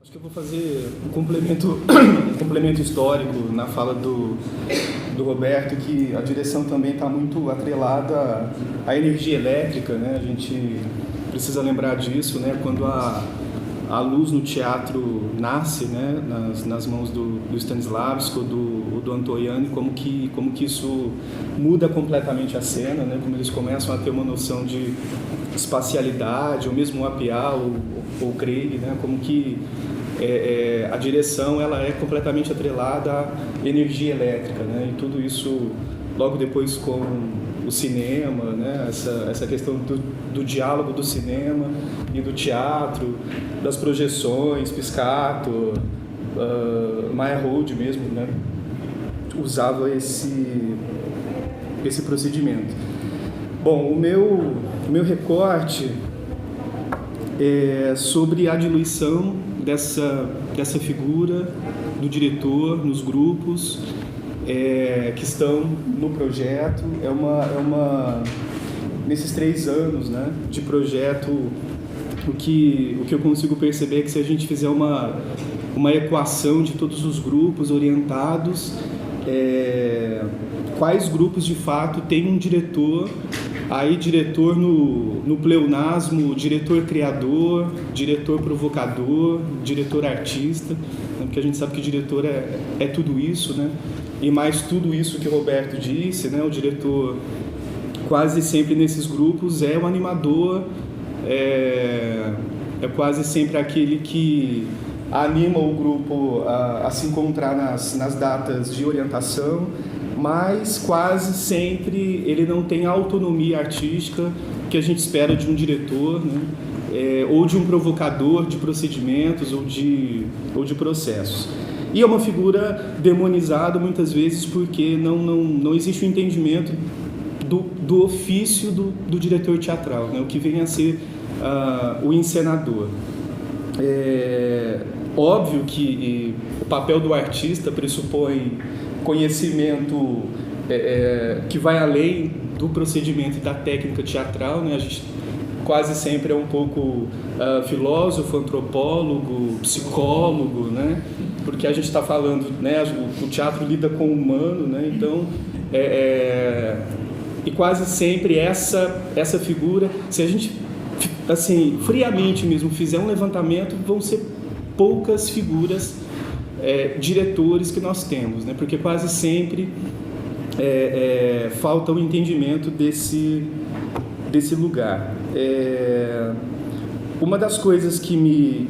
Acho que eu vou fazer um complemento histórico na fala do Roberto, que a direção também está muito atrelada à energia elétrica, né? A gente precisa lembrar disso, né? Quando a luz no teatro nasce, né? nas mãos do Stanislavski ou do Antoiani, como que isso muda completamente a cena, né? Como eles começam a ter uma noção de espacialidade, ou mesmo o Apiá ou Craig, né? Como que a direção ela é completamente atrelada à energia elétrica, né? E tudo isso logo depois com o cinema, né? Essa questão do diálogo do cinema e do teatro, das projeções, Piscato, Meyerhold mesmo, né? Usava esse procedimento. Bom, o meu recorte é sobre a diluição dessa figura do diretor nos grupos que estão no projeto. Nesses 3 anos, né, de projeto, o que eu consigo perceber é que se a gente fizer uma equação de todos os grupos orientados, quais grupos de fato tem um diretor, aí diretor no pleonasmo, diretor criador, diretor provocador, diretor artista, né? Porque a gente sabe que diretor é tudo isso, né? E mais tudo isso que o Roberto disse, né? O diretor quase sempre nesses grupos é o animador, é quase sempre aquele que anima o grupo a se encontrar nas datas de orientação, mas quase sempre ele não tem a autonomia artística que a gente espera de um diretor, né? Ou de um provocador de procedimentos ou de processos. E é uma figura demonizada muitas vezes porque não existe o entendimento do ofício do diretor teatral, né? O que vem a ser o encenador. Óbvio que o papel do artista pressupõe conhecimento que vai além do procedimento e da técnica teatral, né? A gente quase sempre é um pouco filósofo, antropólogo, psicólogo, né? Porque a gente está falando, né? O teatro lida com o humano, né? Então, e quase sempre essa figura, se a gente, assim, friamente mesmo fizer um levantamento, vão ser poucas figuras diretores que nós temos, né? Porque quase sempre falta o entendimento desse lugar. Uma das coisas que me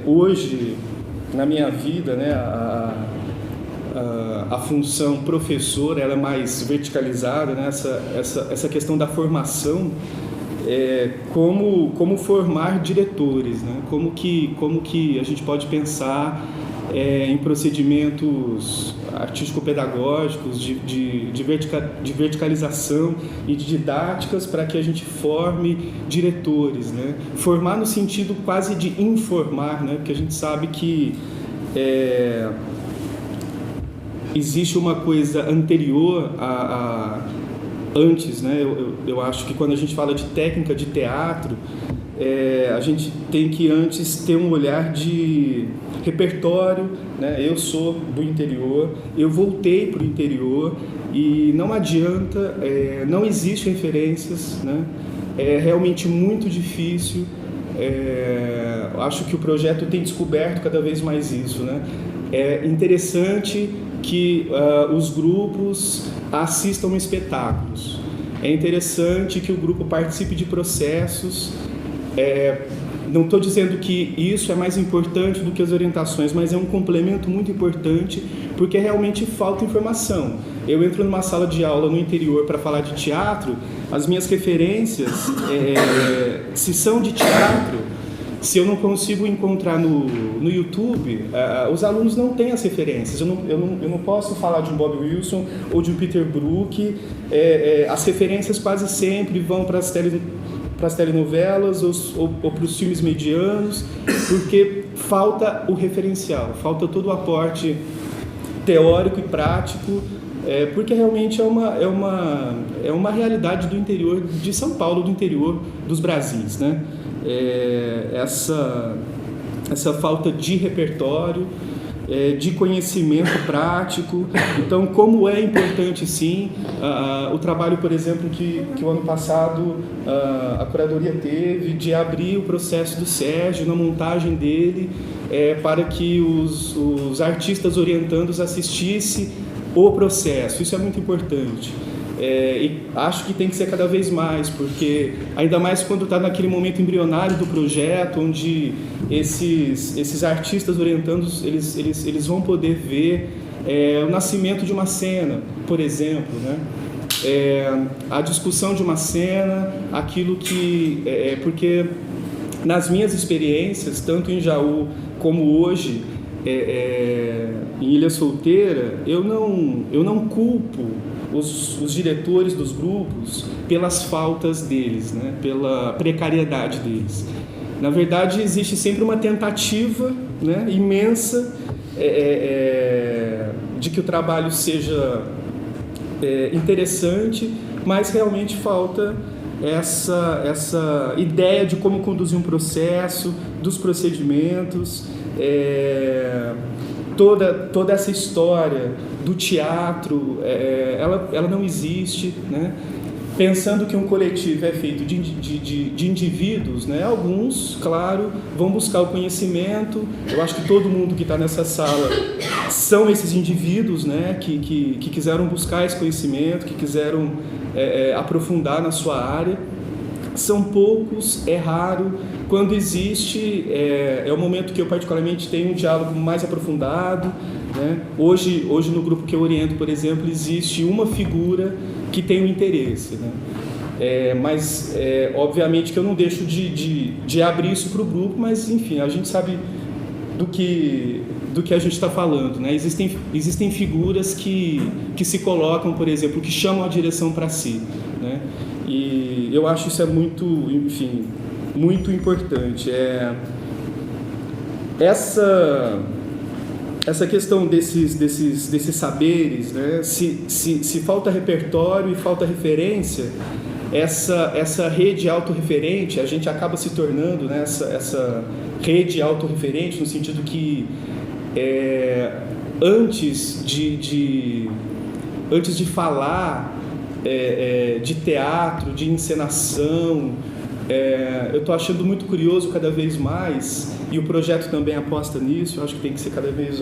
hoje na minha vida, né, a função professor ela é mais verticalizada, né? Essa questão da formação, como formar diretores, né? Como que a gente pode pensar em procedimentos artístico-pedagógicos de verticalização e de didáticas para que a gente forme diretores, né? Formar no sentido quase de informar, né? Porque a gente sabe que existe uma coisa anterior antes, né? Eu acho que quando a gente fala de técnica de teatro, a gente tem que antes ter um olhar de repertório, né? Eu sou do interior, eu voltei para o interior e não adianta, não existem referências, né? É realmente muito difícil. Acho que o projeto tem descoberto cada vez mais isso, né? É interessante que os grupos assistam espetáculos. É interessante que o grupo participe de processos. Não estou dizendo que isso é mais importante do que as orientações, mas é um complemento muito importante porque realmente falta informação. Eu entro numa sala de aula no interior para falar de teatro, as minhas referências, se são de teatro, se eu não consigo encontrar no YouTube, os alunos não têm as referências. Eu não posso falar de um Bob Wilson ou de um Peter Brook. As referências quase sempre vão para as telenovelas ou para os filmes medianos, porque falta o referencial, falta todo o aporte teórico e prático, porque realmente é uma realidade do interior de São Paulo, do interior dos Brasis, né? essa falta de repertório, de conhecimento prático. Então, como é importante, sim, o trabalho, por exemplo, que o ano passado a curadoria teve, de abrir o processo do Sérgio na montagem dele, para que os artistas orientandos assistissem o processo. Isso é muito importante. E acho que tem que ser cada vez mais, porque ainda mais quando está naquele momento embrionário do projeto, onde esses artistas orientandos eles vão poder ver o nascimento de uma cena, por exemplo, né? A discussão de uma cena, aquilo que... porque nas minhas experiências, tanto em Jaú como hoje, em Ilha Solteira, eu não culpo os diretores dos grupos pelas faltas deles, né? Pela precariedade deles. Na verdade, existe sempre uma tentativa, né, imensa de que o trabalho seja interessante, mas realmente falta essa ideia de como conduzir um processo, dos procedimentos, toda essa história do teatro, ela não existe, né? Pensando que um coletivo é feito de indivíduos, né? Alguns, claro, vão buscar o conhecimento. Eu acho que todo mundo que está nessa sala são esses indivíduos, né? Que quiseram buscar esse conhecimento, que quiseram aprofundar na sua área. São poucos, é raro. Quando existe, é o momento que eu particularmente tenho um diálogo mais aprofundado, né? Hoje no grupo que eu oriento, por exemplo, existe uma figura que tem um interesse, né? Mas obviamente que eu não deixo de abrir isso para o grupo, mas enfim, a gente sabe do que a gente está falando, né? Existem figuras que se colocam, por exemplo, que chamam a direção para si, né? E eu acho isso muito, enfim, muito importante. Essa questão desses saberes, né? Se falta repertório e falta referência, essa rede autorreferente, a gente acaba se tornando, né, essa rede autorreferente, no sentido que antes de falar de teatro, de encenação, eu estou achando muito curioso cada vez mais, e o projeto também aposta nisso. Eu acho que tem que ser cada vez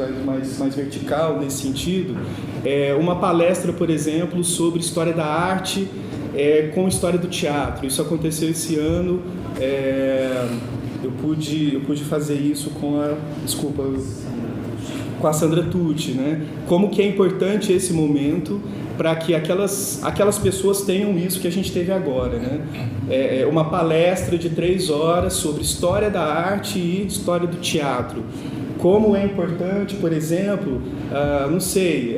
mais vertical nesse sentido. Uma palestra, por exemplo, sobre história da arte com história do teatro. Isso aconteceu esse ano. Eu pude fazer isso com a Sandra Tucci, né? Como que é importante esse momento para que aquelas pessoas tenham isso que a gente teve agora, né? Uma palestra de 3 horas sobre história da arte e história do teatro. Como é importante, por exemplo, não sei,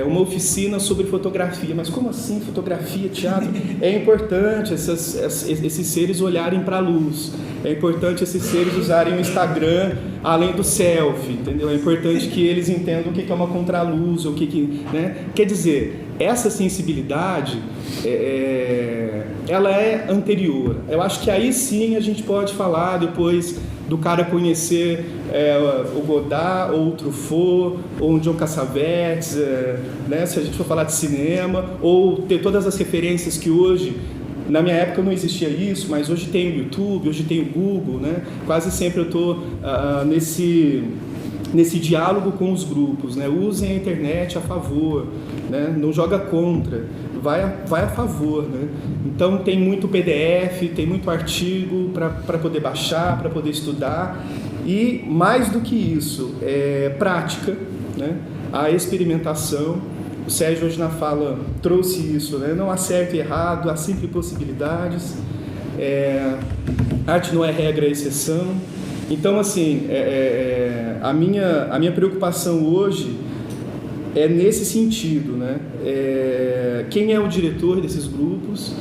uma oficina sobre fotografia. Mas como assim fotografia, teatro? É importante esses seres olharem para a luz. É importante esses seres usarem o Instagram além do selfie, entendeu? É importante que eles entendam o que é uma contraluz, né? Quer dizer, essa sensibilidade, ela é anterior. Eu acho que aí sim a gente pode falar depois do cara conhecer o Godard, ou o Truffaut, ou o John Cassavetes, né? Se a gente for falar de cinema, ou ter todas as referências que hoje, na minha época não existia isso, mas hoje tem o YouTube, hoje tem o Google, né? Quase sempre eu estou nesse diálogo com os grupos, né? Usem a internet a favor, né? Não joga contra, vai a favor, né? Então tem muito PDF, tem muito artigo para poder baixar, para poder estudar, e mais do que isso, prática, né? A experimentação. O Sérgio hoje na fala trouxe isso, né? Não há certo e errado, há sempre possibilidades. Arte não é regra, é exceção. Então, assim, a minha preocupação hoje é nesse sentido, né? Quem é o diretor desses grupos?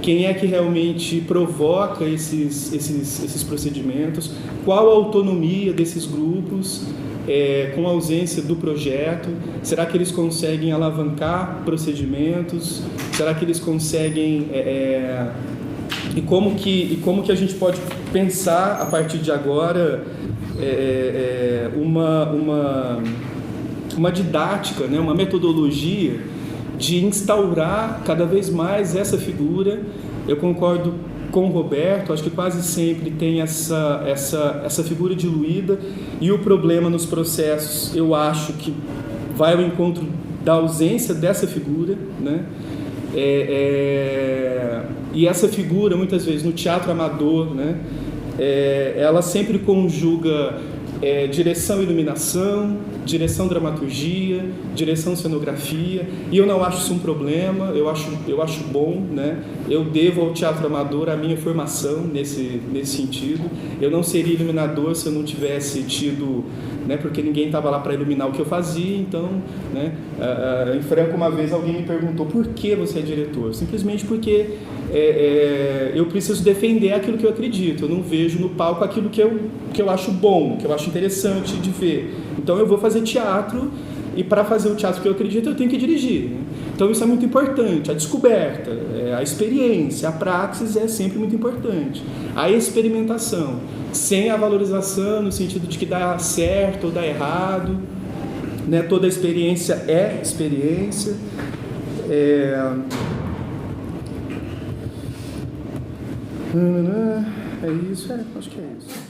Quem é que realmente provoca esses procedimentos? Qual a autonomia desses grupos com a ausência do projeto? Será que eles conseguem alavancar procedimentos? Será que eles conseguem... E como que a gente pode pensar a partir de agora uma didática, né, uma metodologia de instaurar cada vez mais essa figura. Eu concordo com o Roberto, acho que quase sempre tem essa figura diluída, e o problema nos processos, eu acho que vai ao encontro da ausência dessa figura, né? E essa figura, muitas vezes, no teatro amador, né? Ela sempre conjuga direção e iluminação, direção dramaturgia, direção cenografia, e eu não acho isso um problema, eu acho bom, né? Eu devo ao teatro amador a minha formação nesse sentido. Eu não seria iluminador se eu não tivesse tido, né, porque ninguém estava lá para iluminar o que eu fazia. Então, né, em Franco, uma vez alguém me perguntou: por que você é diretor? Simplesmente porque eu preciso defender aquilo que eu acredito. Eu não vejo no palco aquilo que eu acho bom, que eu acho interessante de ver. Então eu vou fazer teatro, e para fazer o teatro que eu acredito eu tenho que dirigir, né? Então isso é muito importante. A descoberta, a experiência, a praxis é sempre muito importante. A experimentação, sem a valorização no sentido de que dá certo ou dá errado, né? Toda experiência é experiência. É isso, acho que é isso.